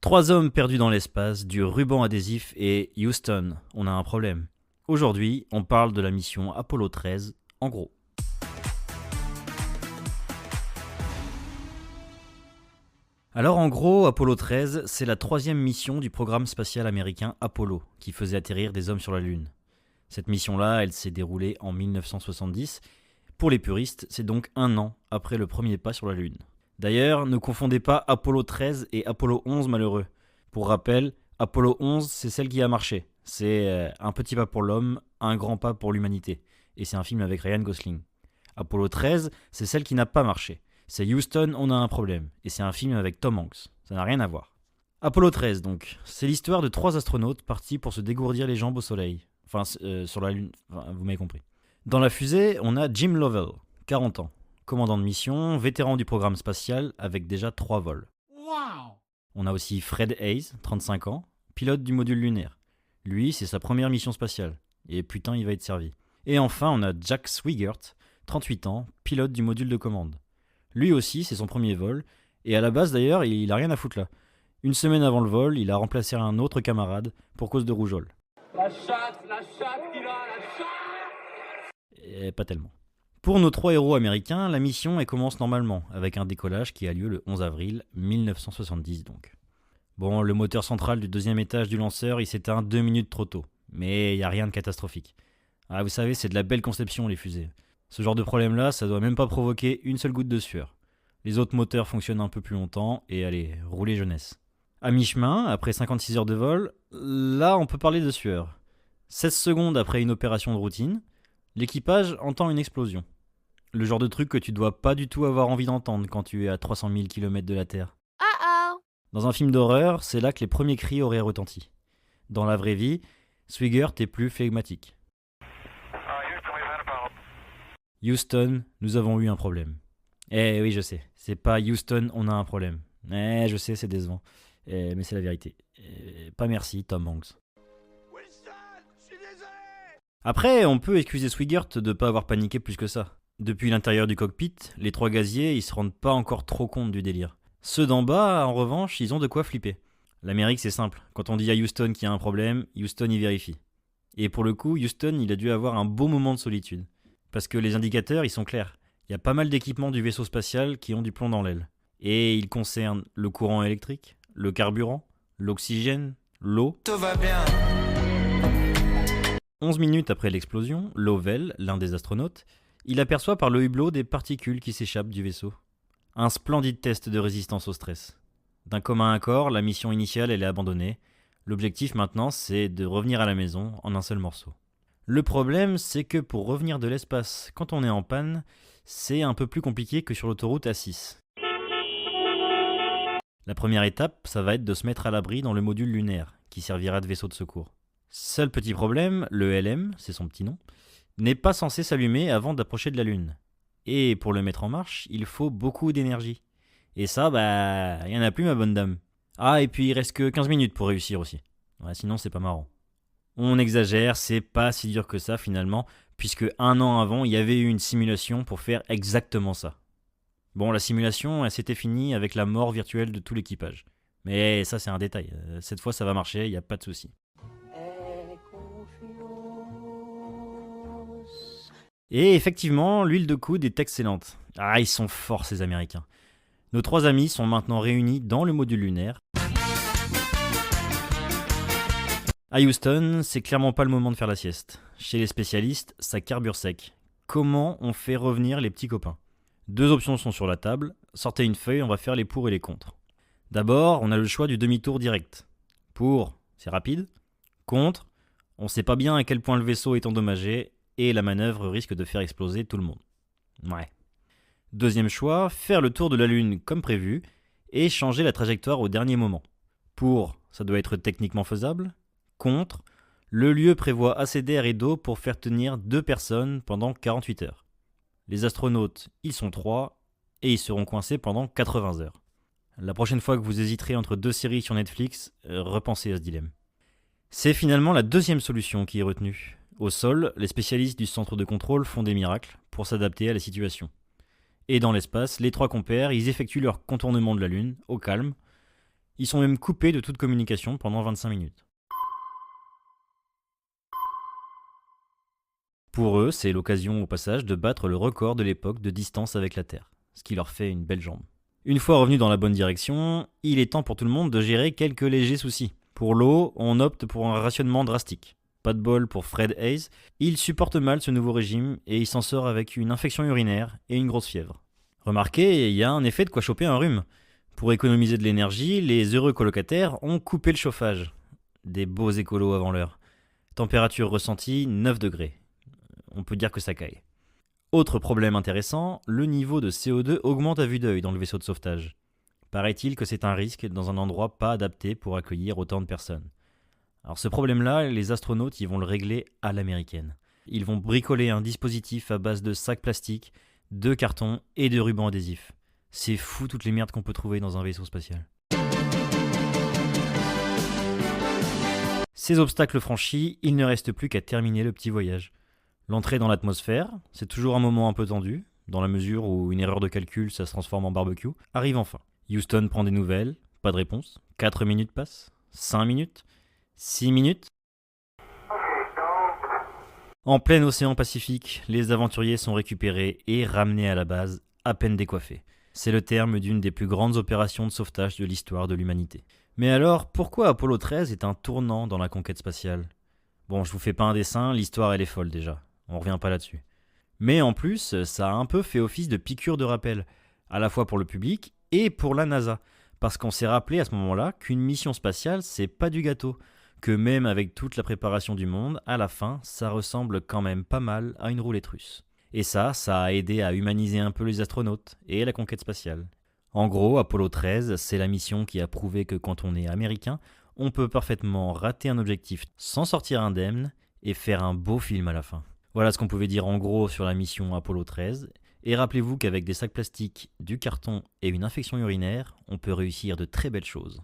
3 hommes perdus dans l'espace, du ruban adhésif et Houston, on a un problème. Aujourd'hui, on parle de la mission Apollo 13, en gros. Alors en gros, Apollo 13, c'est la 3e mission du programme spatial américain Apollo, qui faisait atterrir des hommes sur la Lune. Cette mission-là, elle s'est déroulée en 1970. Pour les puristes, c'est donc 1 an après le premier pas sur la Lune. D'ailleurs, ne confondez pas Apollo 13 et Apollo 11 malheureux. Pour rappel, Apollo 11, c'est celle qui a marché. C'est un petit pas pour l'homme, un grand pas pour l'humanité. Et c'est un film avec Ryan Gosling. Apollo 13, c'est celle qui n'a pas marché. C'est Houston, on a un problème. Et c'est un film avec Tom Hanks. Ça n'a rien à voir. Apollo 13, donc. C'est l'histoire de 3 astronautes partis pour se dégourdir les jambes au soleil. Enfin, sur la Lune. Enfin, vous m'avez compris. Dans la fusée, on a Jim Lovell, 40 ans. Commandant de mission, vétéran du programme spatial avec déjà 3 vols. Wow. On a aussi Fred Hayes, 35 ans, pilote du module lunaire. Lui, c'est sa première mission spatiale. Et putain, il va être servi. Et enfin, on a Jack Swigert, 38 ans, pilote du module de commande. Lui aussi, c'est son premier vol. Et à la base, d'ailleurs, il a rien à foutre là. Une semaine avant le vol, il a remplacé un autre camarade pour cause de rougeole. La chatte, il a la chatte. Et pas tellement. Pour nos 3 héros américains, la mission elle commence normalement, avec un décollage qui a lieu le 11 avril 1970 donc. Bon, le moteur central du 2e étage du lanceur, il s'éteint 2 minutes trop tôt, mais il n'y a rien de catastrophique. Ah, vous savez, c'est de la belle conception les fusées. Ce genre de problème-là, ça doit même pas provoquer une seule goutte de sueur. Les autres moteurs fonctionnent un peu plus longtemps, et allez, roulez jeunesse. À mi-chemin, après 56 heures de vol, là on peut parler de sueur. 16 secondes après une opération de routine, l'équipage entend une explosion. Le genre de truc que tu dois pas du tout avoir envie d'entendre quand tu es à 300 000 km de la Terre. Dans un film d'horreur, c'est là que les premiers cris auraient retenti. Dans la vraie vie, Swigert est plus flegmatique. Houston, nous avons eu un problème. Eh oui, je sais, c'est pas Houston, on a un problème. Eh, je sais, c'est décevant. Mais c'est la vérité. Pas merci, Tom Hanks. Après, on peut excuser Swigert de pas avoir paniqué plus que ça. Depuis l'intérieur du cockpit, les 3 gaziers, ils se rendent pas encore trop compte du délire. Ceux d'en bas, en revanche, ils ont de quoi flipper. L'Amérique, c'est simple. Quand on dit à Houston qu'il y a un problème, Houston y vérifie. Et pour le coup, Houston, il a dû avoir un beau moment de solitude. Parce que les indicateurs, ils sont clairs. Il y a pas mal d'équipements du vaisseau spatial qui ont du plomb dans l'aile. Et ils concernent le courant électrique, le carburant, l'oxygène, l'eau. Tout va bien. 11 minutes après l'explosion, Lovell, l'un des astronautes, il aperçoit par le hublot des particules qui s'échappent du vaisseau. Un splendide test de résistance au stress. D'un commun accord, la mission initiale elle est abandonnée. L'objectif maintenant, c'est de revenir à la maison en un seul morceau. Le problème, c'est que pour revenir de l'espace quand on est en panne, c'est un peu plus compliqué que sur l'autoroute A6. La première étape, ça va être de se mettre à l'abri dans le module lunaire, qui servira de vaisseau de secours. Seul petit problème, le LM, c'est son petit nom, n'est pas censé s'allumer avant d'approcher de la Lune. Et pour le mettre en marche, il faut beaucoup d'énergie. Et ça, il y en a plus ma bonne dame. Ah, et puis il reste que 15 minutes pour réussir aussi. Ouais, sinon c'est pas marrant. On exagère, c'est pas si dur que ça finalement, puisque 1 an avant, il y avait eu une simulation pour faire exactement ça. Bon, la simulation, elle s'était finie avec la mort virtuelle de tout l'équipage. Mais ça c'est un détail, cette fois ça va marcher, il n'y a pas de souci. Et effectivement, l'huile de coude est excellente. Ah, ils sont forts ces Américains. Nos 3 amis sont maintenant réunis dans le module lunaire. À Houston, c'est clairement pas le moment de faire la sieste. Chez les spécialistes, ça carbure sec. Comment on fait revenir les petits copains ? 2 options sont sur la table. Sortez une feuille, on va faire les pour et les contre. D'abord, on a le choix du demi-tour direct. Pour, c'est rapide. Contre, on sait pas bien à quel point le vaisseau est endommagé et la manœuvre risque de faire exploser tout le monde. Ouais. Deuxième choix, faire le tour de la Lune comme prévu et changer la trajectoire au dernier moment. Pour, ça doit être techniquement faisable. Contre, le lieu prévoit assez d'air et d'eau pour faire tenir 2 personnes pendant 48 heures. Les astronautes, ils sont 3 et ils seront coincés pendant 80 heures. La prochaine fois que vous hésiterez entre 2 séries sur Netflix, repensez à ce dilemme. C'est finalement la 2e solution qui est retenue. Au sol, les spécialistes du centre de contrôle font des miracles pour s'adapter à la situation. Et dans l'espace, les 3 compères, ils effectuent leur contournement de la Lune, au calme. Ils sont même coupés de toute communication pendant 25 minutes. Pour eux, c'est l'occasion au passage de battre le record de l'époque de distance avec la Terre, ce qui leur fait une belle jambe. Une fois revenus dans la bonne direction, il est temps pour tout le monde de gérer quelques légers soucis. Pour l'eau, on opte pour un rationnement drastique. Pas de bol pour Fred Hayes, il supporte mal ce nouveau régime et il s'en sort avec une infection urinaire et une grosse fièvre. Remarquez, il y a en effet de quoi choper un rhume. Pour économiser de l'énergie, les heureux colocataires ont coupé le chauffage. Des beaux écolos avant l'heure. Température ressentie 9 degrés. On peut dire que ça caille. Autre problème intéressant, le niveau de CO2 augmente à vue d'œil dans le vaisseau de sauvetage. Paraît-il que c'est un risque dans un endroit pas adapté pour accueillir autant de personnes. Alors ce problème-là, les astronautes ils vont le régler à l'américaine. Ils vont bricoler un dispositif à base de sacs plastiques, de cartons et de rubans adhésifs. C'est fou toutes les merdes qu'on peut trouver dans un vaisseau spatial. Ces obstacles franchis, il ne reste plus qu'à terminer le petit voyage. L'entrée dans l'atmosphère, c'est toujours un moment un peu tendu, dans la mesure où une erreur de calcul, ça se transforme en barbecue, arrive enfin. Houston prend des nouvelles, pas de réponse. 4 minutes passent, 5 minutes, 6 minutes. En plein océan Pacifique, les aventuriers sont récupérés et ramenés à la base, à peine décoiffés. C'est le terme d'une des plus grandes opérations de sauvetage de l'histoire de l'humanité. Mais alors, pourquoi Apollo 13 est un tournant dans la conquête spatiale ? Bon, je vous fais pas un dessin, l'histoire elle est folle déjà. On revient pas là-dessus. Mais en plus, ça a un peu fait office de piqûre de rappel, à la fois pour le public et pour la NASA, parce qu'on s'est rappelé à ce moment-là qu'une mission spatiale, c'est pas du gâteau, que même avec toute la préparation du monde, à la fin, ça ressemble quand même pas mal à une roulette russe. Et ça a aidé à humaniser un peu les astronautes et la conquête spatiale. En gros, Apollo 13, c'est la mission qui a prouvé que quand on est américain, on peut parfaitement rater un objectif sans sortir indemne et faire un beau film à la fin. Voilà ce qu'on pouvait dire en gros sur la mission Apollo 13. Et rappelez-vous qu'avec des sacs plastiques, du carton et une infection urinaire, on peut réussir de très belles choses.